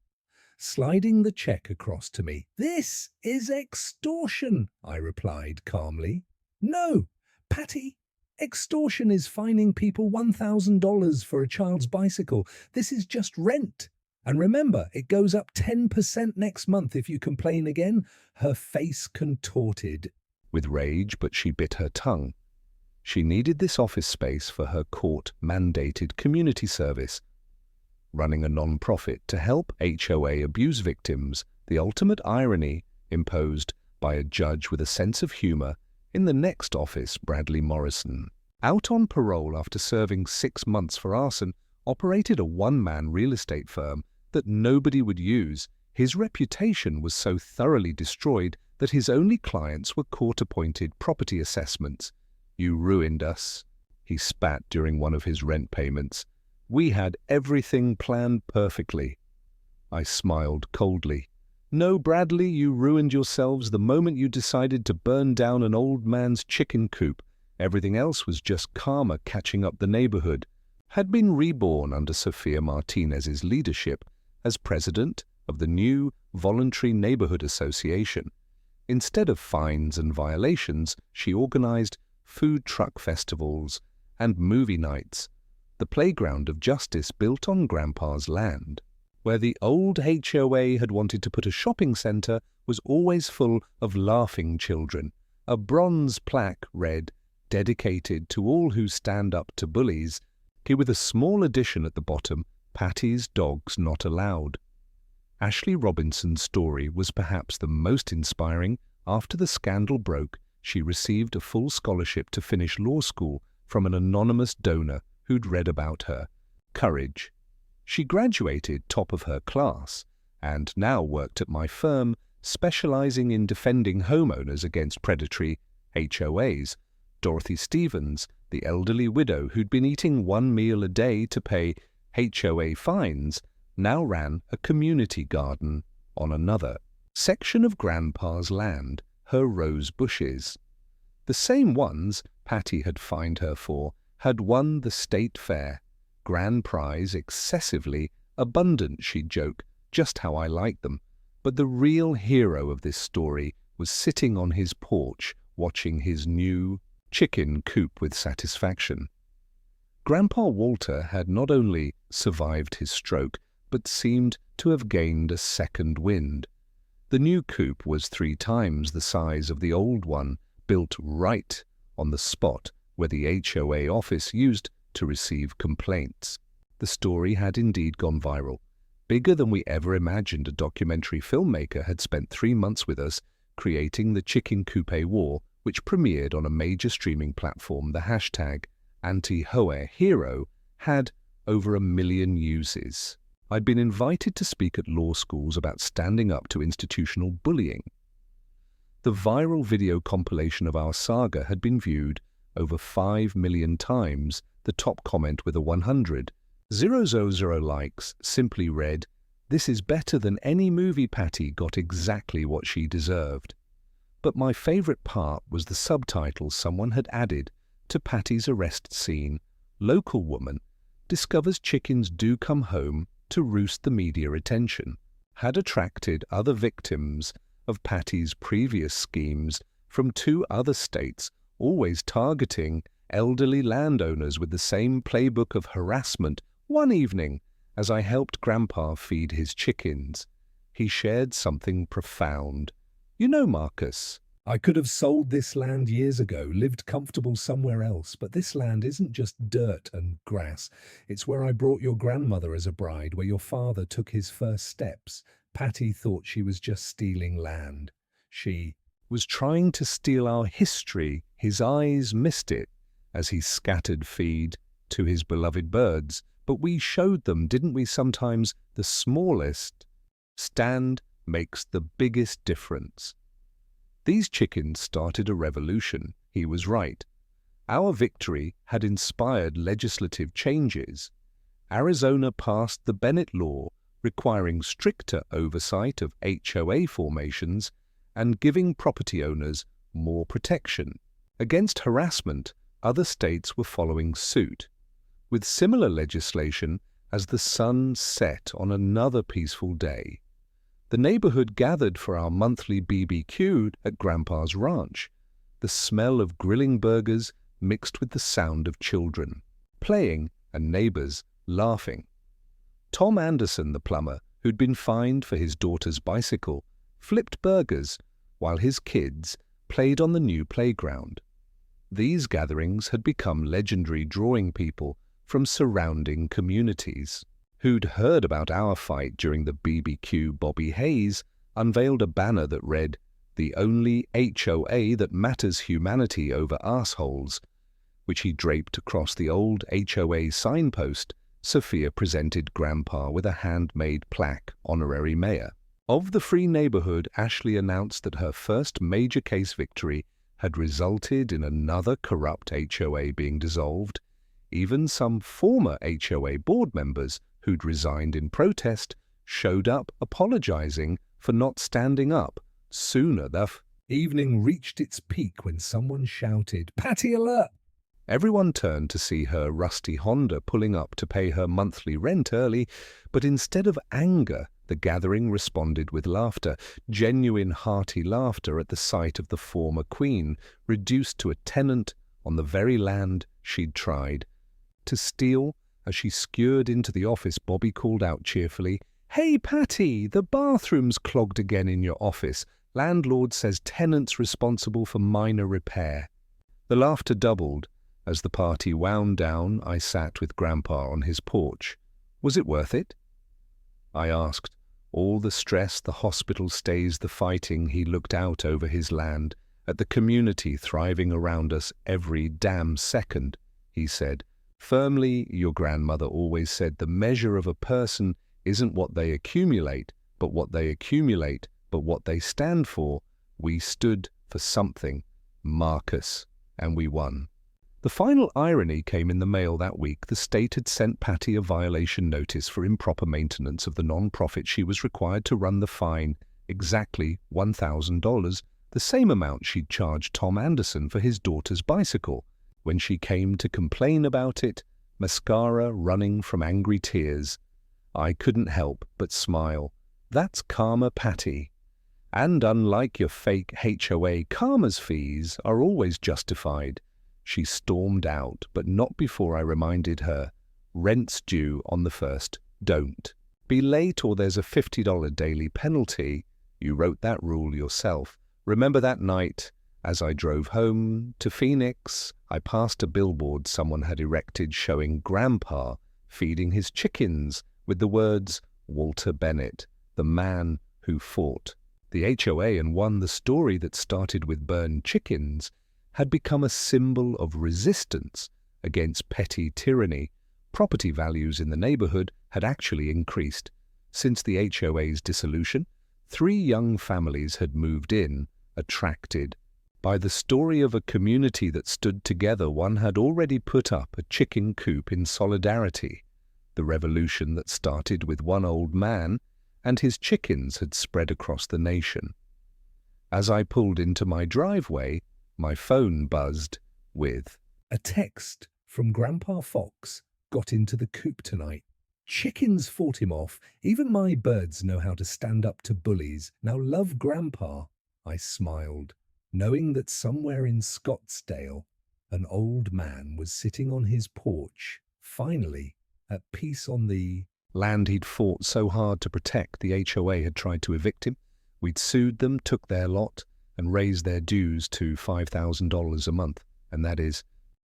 sliding the check across to me. "This is extortion," I replied calmly. "No, Patty, extortion is fining people $1,000 for a child's bicycle. This is just rent. And remember, it goes up 10% next month if you complain again." Her face contorted with rage, but she bit her tongue. She needed this office space for her court-mandated community service, running a non-profit to help HOA abuse victims, the ultimate irony imposed by a judge with a sense of humor. In the next office, Bradley Morrison, out on parole after serving 6 months for arson, operated a one-man real estate firm that nobody would use. His reputation was so thoroughly destroyed that his only clients were court-appointed property assessments. "You ruined us," he spat during one of his rent payments. "We had everything planned perfectly." I smiled coldly. "No, Bradley, you ruined yourselves the moment you decided to burn down an old man's chicken coop. Everything else was just karma catching up. The neighborhood had been reborn under Sophia Martinez's leadership as president of the new Voluntary Neighborhood Association. Instead of fines and violations, she organized food truck festivals and movie nights, the playground of justice built on Grandpa's land. Where the old HOA had wanted to put a shopping center was always full of laughing children. A bronze plaque read, "Dedicated to all who stand up to bullies," with a small addition at the bottom, "Patty's dogs not allowed." Ashley Robinson's story was perhaps the most inspiring. After the scandal broke, she received a full scholarship to finish law school from an anonymous donor who'd read about her courage. She graduated top of her class and now worked at my firm, specializing in defending homeowners against predatory HOAs. Dorothy Stevens, the elderly widow who'd been eating one meal a day to pay HOA fines, now ran a community garden on another section of Grandpa's land, her rose bushes. The same ones Patty had fined her for had won the state fair. Grand prize, excessively abundant, she'd joke, just how I liked them. But the real hero of this story was sitting on his porch watching his new chicken coop with satisfaction. Grandpa Walter had not only survived his stroke, but seemed to have gained a second wind. The new coop was 3 times the size of the old one, built right on the spot where the HOA office used to receive complaints. The story had indeed gone viral, bigger than we ever imagined. A documentary filmmaker had spent 3 months with us creating the Chicken Coop War, which premiered on a major streaming platform. The hashtag anti-HOA hero had over 1 million uses. I'd been invited to speak at law schools about standing up to institutional bullying. The viral video compilation of our saga had been viewed over 5 million times. The top comment with a 100,000 likes simply read, "This is better than any movie. Patty got exactly what she deserved." But my favorite part was the subtitle someone had added to Patty's arrest scene. Local woman discovers chickens do come home to roost. The media attention had attracted other victims of Patty's previous schemes from 2 other states, always targeting elderly landowners with the same playbook of harassment. One evening, as I helped Grandpa feed his chickens, he shared something profound. "You know, Marcus, I could have sold this land years ago, lived comfortable somewhere else, but this land isn't just dirt and grass. It's where I brought your grandmother as a bride, where your father took his first steps." Patty thought she was just stealing land. She was trying to steal our history. His eyes missed it as he scattered feed to his beloved birds. But we showed them, didn't we? Sometimes the smallest stand makes the biggest difference. These chickens started a revolution. He was right. Our victory had inspired legislative changes. Arizona passed the Bennett Law, requiring stricter oversight of HOA formations and giving property owners more protection. Against harassment, other states were following suit, with similar legislation. As the sun set on another peaceful day, the neighborhood gathered for our monthly BBQ at Grandpa's ranch. The smell of grilling burgers mixed with the sound of children playing and neighbors laughing. Tom Anderson, the plumber, who'd been fined for his daughter's bicycle, flipped burgers while his kids played on the new playground. These gatherings had become legendary, drawing people from surrounding communities. Who'd heard about our fight during the BBQ. Bobby Hayes unveiled a banner that read, "The only HOA that matters, humanity over assholes," which he draped across the old HOA signpost. Sophia presented Grandpa with a handmade plaque, honorary mayor of the free neighborhood. Ashley announced that her first major case victory had resulted in another corrupt HOA being dissolved. Even some former HOA board members who'd resigned in protest showed up apologizing for not standing up sooner. The evening reached its peak when someone shouted, "Patty alert!" Everyone turned to see her rusty Honda pulling up to pay her monthly rent early, but instead of anger, the gathering responded with laughter, genuine hearty laughter at the sight of the former queen, reduced to a tenant on the very land she'd tried to steal. As she skewered into the office, Bobby called out cheerfully, "Hey, Patty, the bathroom's clogged again in your office. Landlord says tenant's responsible for minor repair." The laughter doubled. As the party wound down, I sat with Grandpa on his porch. "Was it worth it?" I asked. "All the stress, the hospital stays, the fighting." He looked out over his land, at the community thriving around us every damn second. He said, firmly, "Your grandmother always said the measure of a person isn't what they accumulate, but what they accumulate, but what they stand for. We stood for something, Marcus." And we won. The final irony came in the mail that week. The state had sent Patty a violation notice for improper maintenance of the non-profit. She was required to run the fine, exactly $1,000, the same amount she'd charged Tom Anderson for his daughter's bicycle. When she came to complain about it, mascara running from angry tears, I couldn't help but smile. That's karma, Patty. And unlike your fake HOA, karma's fees are always justified. She stormed out, but not before I reminded her, rent's due on the 1st. Don't be late or there's a $50 daily penalty. You wrote that rule yourself. Remember that night, as I drove home to Phoenix, I passed a billboard someone had erected showing Grandpa feeding his chickens with the words, Walter Bennett, the man who fought the HOA and won. The story that started with burned chickens had become a symbol of resistance against petty tyranny. Property values in the neighborhood had actually increased. Since the HOA's dissolution, 3 young families had moved in, attracted by the story of a community that stood together. One had already put up a chicken coop in solidarity. The revolution that started with one old man and his chickens had spread across the nation. As I pulled into my driveway, my phone buzzed with a text from Grandpa Fox. Got into the coop tonight. Chickens fought him off. Even my birds know how to stand up to bullies. Now love, Grandpa. I smiled, knowing that somewhere in Scottsdale, an old man was sitting on his porch, finally at peace on the land he'd fought so hard to protect. The HOA had tried to evict him. We'd sued them, took their lot, and raised their dues to $5,000 a month. And that is